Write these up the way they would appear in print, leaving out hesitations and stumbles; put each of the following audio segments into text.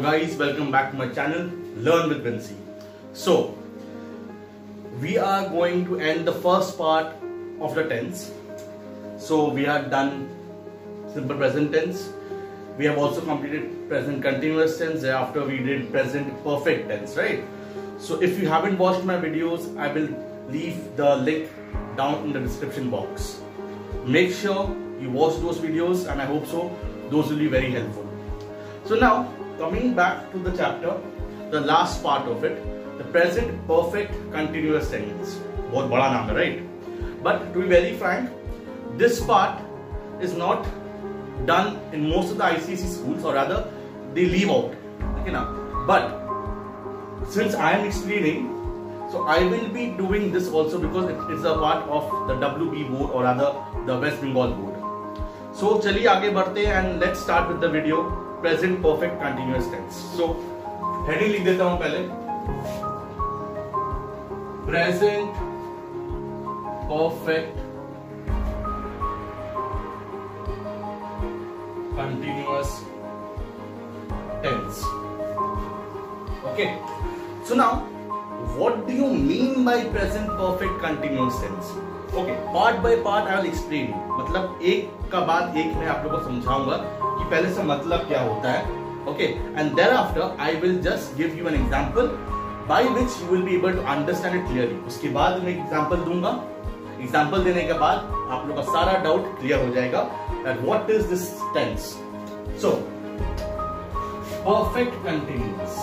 guys, welcome back to my channel Learn with Vinci. So we are going to end the first part of the tense. So we have done simple present tense. We have also completed present continuous tense. Thereafter we did present perfect tense, right? So if you haven't watched my videos, I will leave the link down in the description box. Make sure you watch those videos, and I hope so those will be very helpful. So now coming back to the chapter, the last part of it, the present perfect continuous tense. बहुत बड़ा नाम है, right? But to be very frank, this part is not done in most of the ICSE schools, or rather they leave out. Okay now, but since I am explaining, so I will be doing this also because it is a part of the WB board, or rather the West Bengal board. So चलिए आगे बढ़ते हैं and let's start with the video present perfect continuous tense. So heading लिख देता हूं पहले, present perfect continuous tense. Okay, so now what do you mean by present perfect continuous tense? Okay, part by part I will explain. मतलब एक का बाद एक मैं आप लोगों को समझाऊंगा कि पहले से मतलब क्या होता है. Okay, and thereafter I will just give you an example by which you will be able to understand it clearly. उसके बाद मैं example दूंगा. Example देने के बाद आप लोगों का सारा doubt clear हो जाएगा that what is this tense. So perfect continuous.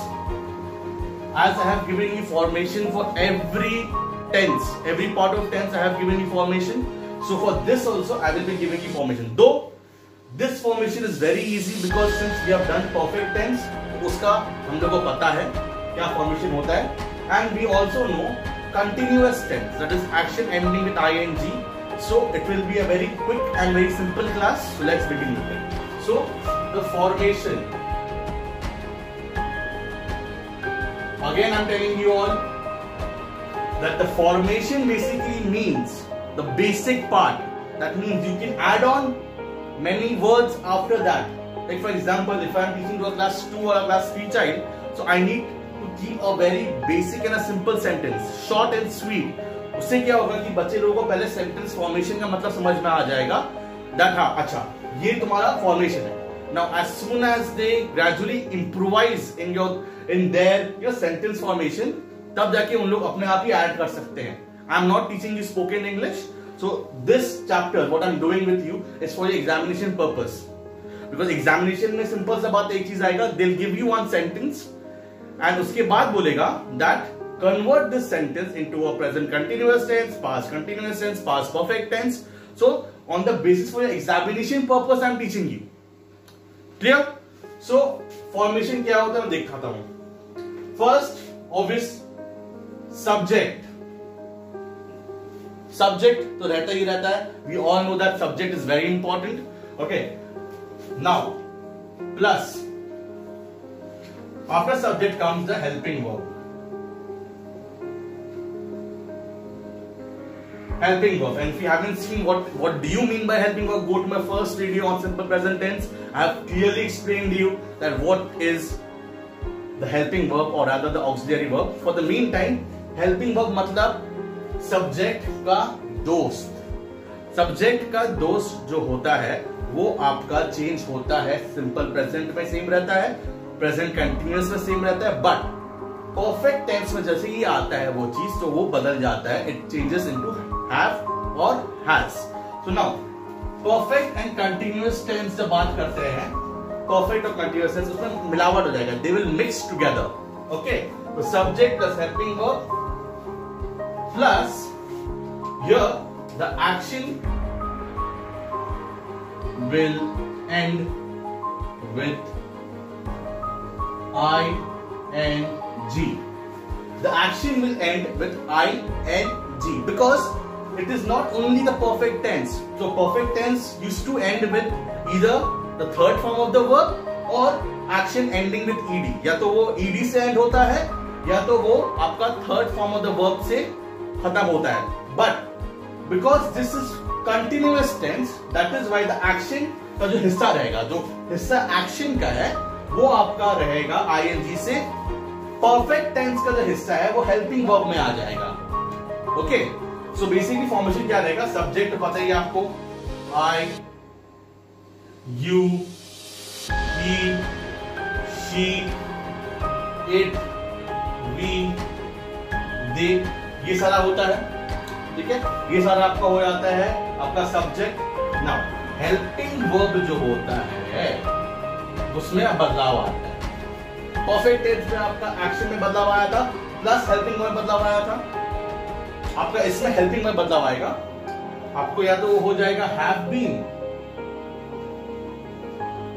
As I have given you formation for every tense, every part of tense I have given you formation. So for this also I will be giving you formation. Though this formation is very easy because since we have done perfect tense, उसका हम लोगों को पता है क्या formation होता है. And we also know continuous tense, that is action ending with ing. So it will be a very quick and very simple class. So let's begin with it. So the formation. Again I'm telling you all that the formation basically means the basic part. That means you can add on many words after that. Like for example, if I am teaching to a class 2 or a class 3 child, so I need to keep a very basic and a simple sentence, short and sweet. उससे क्या होगा कि बच्चे लोगों को पहले sentence formation का मतलब समझ में आ जाएगा. That हाँ अच्छा ये तुम्हारा formation है. Now as soon as they gradually improvise in their sentence formation, तब जाके उन लोग अपने आप ही ऐड कर सकते हैं. I am not teaching you spoken English, so this chapter what I am doing with you is for your examination purpose. Because examination में simple सा बात एक चीज आएगा, they'll give you one sentence and उसके बाद बोलेगा that convert this sentence into a present continuous tense, past continuous tense, past perfect tense. So on the basis for your examination purpose I am teaching you. Clear? So formation क्या होता है मैं दिखाता हूँ. First obvious subject. Subject तो रहता ही रहता है. We all know that subject is very important. Okay. Now plus after subject comes the helping verb. Helping verb. And if you haven't seen what do you mean by helping verb, go to my first video on simple present tense. I have clearly explained to you that what is the helping verb, or rather the auxiliary verb. For the meantime, helping verb मतलब subject का दोस्त. Subject का दोस्त जो होता है वो आपका चेंज होता है. सिंपल प्रेजेंट में सेम रहता है, प्रेजेंट कंटिन्यूअस में सेम रहता है, बट परफेक्ट टेंस में जैसे ही आता है वो चीज तो वो बदल जाता है. इट चेंजेस इनटू हैव और has. So now perfect and continuous tense जब बात करते हैं, परफेक्ट और कंटिन्यूअस टेंस उसमें मिलावट हो जाएगा. They will mix together. Okay, तो subject plus helping verb plus here the action will end with ing. The action will end with ing because it is not only the perfect tense. So perfect tense used to end with either the third form of the verb or action ending with ed. या तो वो ed से end होता है या तो वो आपका third form of the verb से खत्म होता है. But because this is continuous tense, that is why the action का जो हिस्सा रहेगा, जो हिस्सा action का है वो आपका रहेगा आईएनजी से। परफेक्ट टेंस का जो हिस्सा है वो हेल्पिंग वर्ब में आ जाएगा। ओके, सो बेसिकली फॉर्मेशन क्या रहेगा, सब्जेक्ट पता ही आपको, I, you, he, she, it, we, they, ये सारा होता है। ठीक है, ये सारा आपका हो जाता है आपका सब्जेक्ट। नाउ हेल्पिंग वर्ब जो होता है उसमें अब बदलाव आता है। परफेक्ट टेंस में आपका एक्शन में बदलाव आया था, प्लस हेल्पिंग में बदलाव आया था। आपका इसमें हेल्पिंग में बदलाव आएगा, आपको या तो हो जाएगा हैव बीन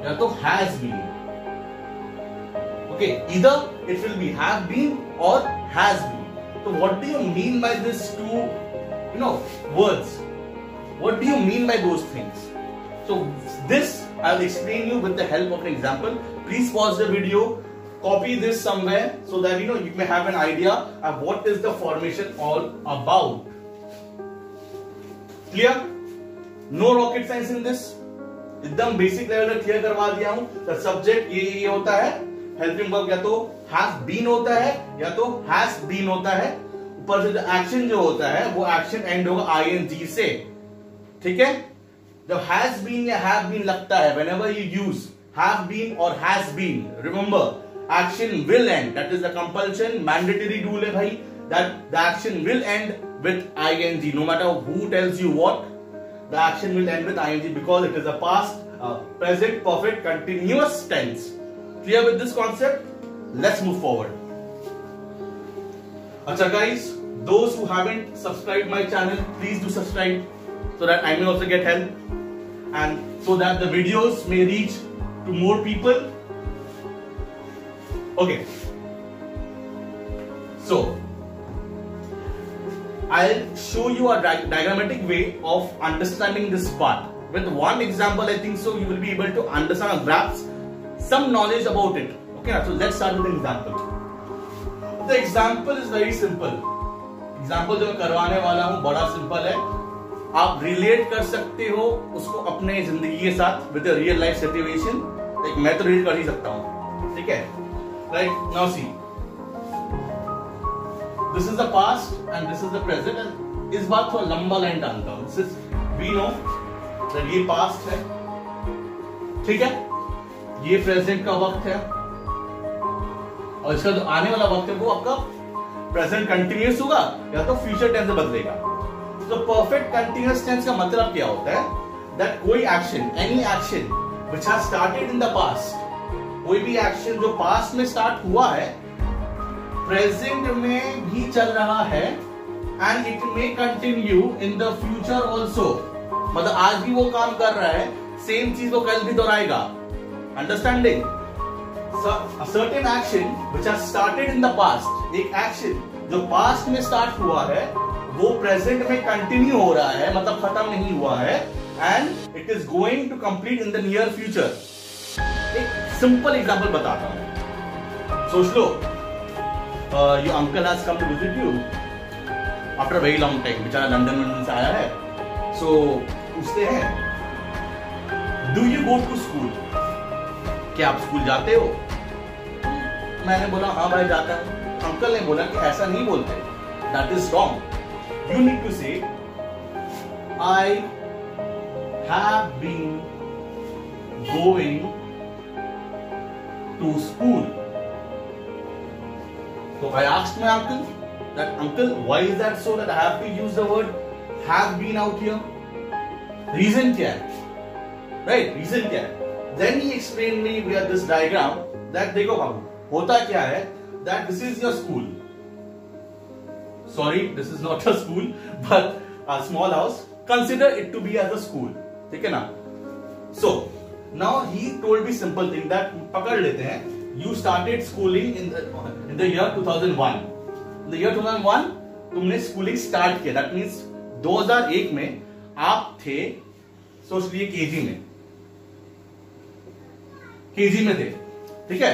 या तो has been. Okay, either it will be have been और हैज बीन। तो what do you mean by this two words? What do you mean by those things? So this I'll explain you with the help of an example. Please pause the video, copy this somewhere so that you may have an idea of what is the formation all about. Clear? No rocket science in this. एकदम basic level पे clear करवा दिया हूं। The subject ये होता है, helping verb या तो have been होता है या तो has been होता है। ऊपर से जो एक्शन जो होता है वो एक्शन एंड होगा आईएनजी से। ठीक है, जब हैज बीन या हैव बीन लगता है, whenever you use have been or has been, remember action will end, that is the compulsion, mandatory rule है भाई, that the action will end with ing, no matter who tells you what, the action will end with ing because it is a past, present, perfect, continuous tense. Clear with this concept? Let's move forward. Acha guys, those who haven't subscribed my channel, please do subscribe so that I may also get help and so that the videos may reach to more people. Okay, so I'll show you a diagrammatic way of understanding this part. With one example, I think so you will be able to understand or grasp some knowledge about it. Okay, so let's start with an example. The example is very simple. Example जो मैं करवाने वाला हूं बड़ा simple है, आप relate कर सकते हो उसको अपने जिंदगी के साथ with real life situation. Like मैं तो रिलेट कर ही सकता हूं, ठीक है। Right, now see, this is the past and this is the present. इस बात थोड़ा लंबा लाइन डालता हूं। This is we know that ये पास्ट है, ठीक है, ये प्रेजेंट का वक्त है और इसका जो आने वाला वक्त है वो आपका प्रेजेंट कंटिन्यूअस होगा या तो फ्यूचर टेंस में बदलेगा। तो परफेक्ट कंटिन्यूअस टेंस का मतलब क्या होता है, दैट कोई action, any action which has started in the past, कोई भी एक्शन जो पास्ट में स्टार्ट हुआ है प्रेजेंट में भी चल रहा है and it may continue in the future also. मतलब आज भी वो काम कर रहा है, सेम चीज वो कल भी दोहराएगा। Understanding? A certain action which has started in the past, एक एक्शन जो पास्ट में स्टार्ट हुआ है वो प्रेजेंट में कंटिन्यू हो रहा है, मतलब खत्म नहीं हुआ है, and it is going to complete in the near future. एक सिंपल एग्जांपल बताता हूं, सोच लो, your uncle has come to visit you after very long time, बेचारा लंदन से आया है। सो पूछते हैं, do you go to school? क्या आप स्कूल जाते हो? मैंने बोला हाँ भाई जाता हूं। अंकल ने बोला कि ऐसा नहीं बोलते, that is wrong. You need to say I have been going to school. So I asked my uncle that, uncle, why is that so that I have to use the word have been out here? Reason क्या है? Right? Reason क्या है? Then he explained me via this diagram that देखो बाबू, होता क्या है, that this is your school. Sorry, this is not a school, but a small house. Consider it to be as a school. ठीक है ना? So now he told me simple thing that पकड़ लेते हैं. You started schooling in the year 2001. In the year 2001 तुमने schooling start किया. That means 2001 में आप थे, सोच लिए केजी में. केजी में थे, ठीक है.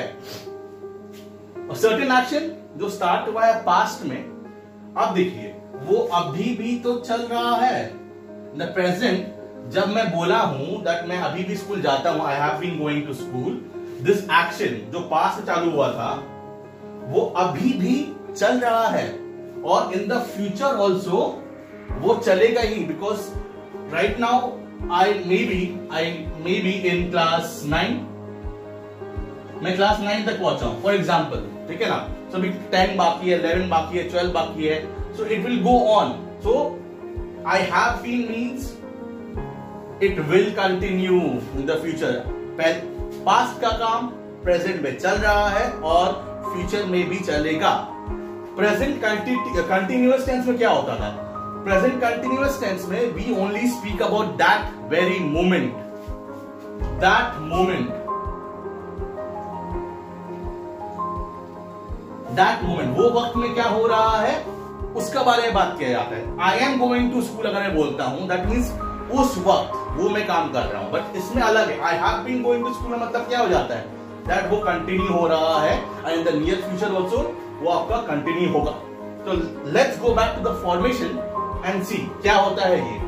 और सर्टेन एक्शन जो स्टार्ट हुआ है पास्ट में, अब देखिए वो अभी भी तो चल रहा है. इन द प्रेजेंट जब मैं बोला हूं दैट मैं अभी भी स्कूल जाता हूं, I have been going to school, this action जो पास्ट में चालू हुआ था वो अभी भी चल रहा है और इन द फ्यूचर ऑल्सो वो चलेगा ही, because right now I may be in class 9, मैं क्लास 9 तक पहुंचा हूं फॉर एग्जाम्पल, ठीक है ना। सो अभी 10 बाकी है, 11 बाकी है, 12 बाकी है, so it will go on. So I have been means it will continue in the future. Past का काम प्रेजेंट में चल रहा है और फ्यूचर में भी चलेगा। प्रेजेंट कंटिन्यूअस टेंस में क्या होता था? प्रेजेंट कंटिन्यूअस टेंस में we only speak about that very moment, that moment, वो वक्त में क्या हो रहा है उसका बारे में बात किया जाता है। I am going to school अगर मैं बोलता हूं, दैट मीन्स उस वक्त वो मैं काम कर रहा हूं, बट इसमें अलग है। I have been going to school मतलब क्या हो जाता है? दैट वो कंटिन्यू हो रहा है and in the near future also वो आपका कंटिन्यू होगा। तो let's go back to the formation and see क्या होता है ये।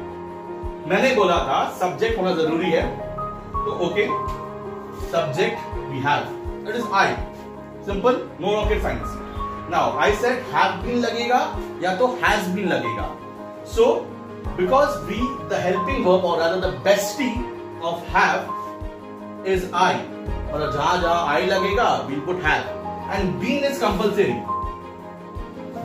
मैंने बोला था सब्जेक्ट होना जरूरी है, तो okay subject we have, that is I, simple, no rocket science. Now I said have been लगेगा या तो हैज बीन लगेगा। सो because we, the helping verb or rather the bestie of have is I, और जहां जहां I लगेगा we'll put have, and been is compulsory।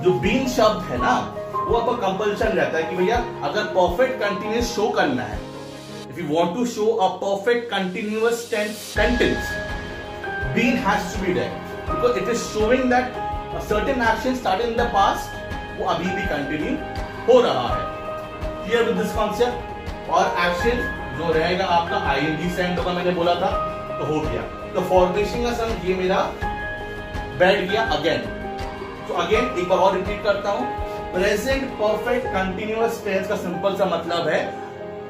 जो been शब्द है ना वो आपका कंपल्शन रहता है कि भैया अगर परफेक्ट कंटिन्यूअस शो करना है, if you want to show a perfect continuous sentence, been has to be there because it is showing that a certain action started in the past वो अभी भी कंटिन्यू हो रहा है। Clear with this concept? और action जो रहेगा आपका आईएनजी सेंड होगा, मैंने बोला था, तो हो गया। तो फॉर्मेशन का सम ये मेरा बैठ गया अगेन। तो अगेन एक बार और रिपीट करता हूं, प्रेजेंट परफेक्ट कंटिन्यूअस टेंस का सिंपल सा मतलब है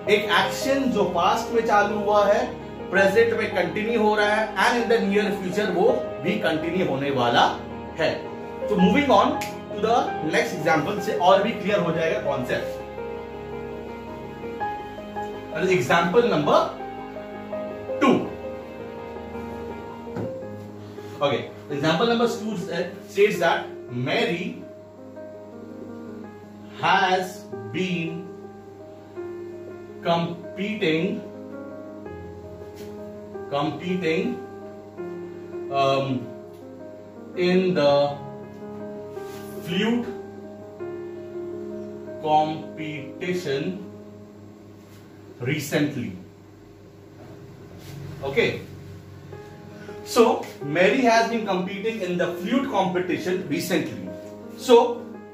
एक एक्शन जो पास्ट में चालू हुआ है, प्रेजेंट में कंटिन्यू हो रहा है and in the near future वो भी कंटिन्यू होने वाला है। तो moving on to the next example से और भी क्लियर हो जाएगा concept. Example number 2. Okay, example number 2 states that Mary has been competing in the flute competition recently. Okay, so Mary has been competing in the flute competition recently. So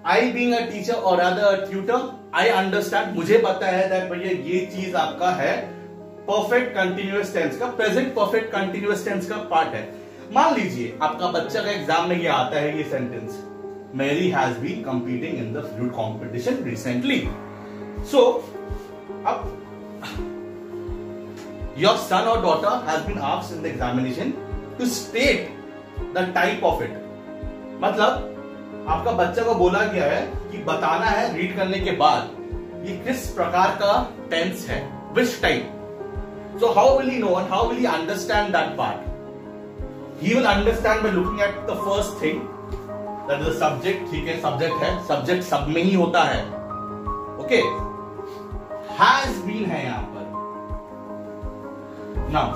I being a teacher or rather a tutor, I understand, मुझे पता है that भैया ये चीज आपका है perfect continuous tense का, present perfect continuous tense का पार्ट है। मान लीजिए आपका बच्चा का एग्जाम में ये आता है, ये sentence, Mary has been competing in the flute competition recently. So अब your son or daughter has been asked in the examination to state the type of it। मतलब आपका बच्चा को बोला गया है कि बताना है रीड करने के बाद ये किस प्रकार का टेंस है, which type। So how will he know and how will he understand that part? He will understand by looking at the first thing, that is the subject। ठीक है, सब्जेक्ट है, सब्जेक्ट सब में ही होता है। ओके, has been है यहां पर। नाउ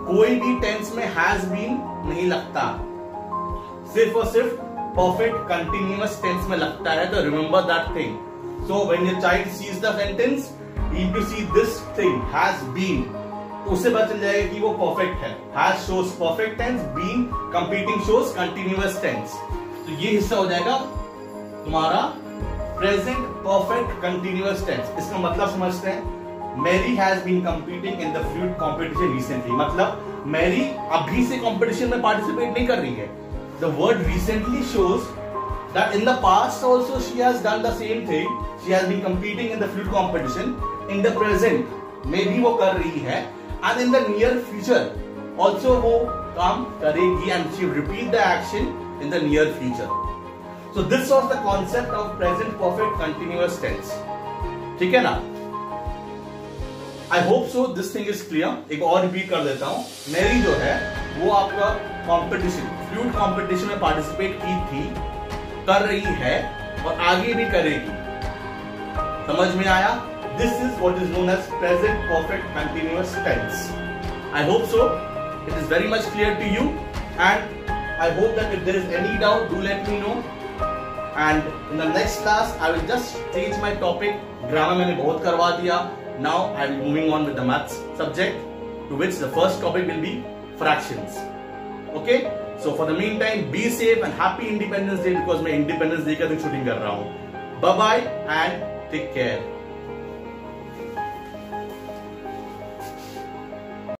कोई भी टेंस में हैज बीन नहीं लगता, सिर्फ और सिर्फ परफेक्ट कंटिन्यूअस टेंस में लगता है। तो remember that thing. So when your child sees the sentence, he to see this thing has been, उससे पता चल जाएगा कि वो परफेक्ट है। Has shows perfect tense, been completing shows continuous tense. तो ये हिस्सा हो जाएगा तुम्हारा प्रेजेंट परफेक्ट कंटिन्यूअस टेंस। इसका मतलब समझते हैं, Mary has been competing in the flute competition recently, मतलब मैरी अभी से कंपटीशन में पार्टिसिपेट नहीं कर रही है। The word recently shows that in the past also she has done the same thing. She has been competing in the flute competition. In the present में भी वो कर रही है and in the near future also वो काम करेगी and she will repeat the action in the near future. So this was the concept of present perfect continuous tense. ठीक है ना? आई hope so this thing is clear. एक और repeat कर देता हूं, मेरी जो है वो आपका कंपटीशन, फ्लूट कंपटीशन में पार्टिसिपेट की थी, कर रही है और आगे भी करेगी। समझ में आया? This is what is known as present perfect continuous tense. I hope so it is very much clear to you, and I hope that if there is any doubt do let me know. And in the next class, I will just change my topic. Grammar मैंने बहुत करवा दिया. Now I will be moving on with the maths subject, to which the first topic will be fractions. Okay? So for the meantime, be safe and happy Independence Day, because मैं Independence Day का दिन shooting कर रहा हूँ. Bye bye and take care.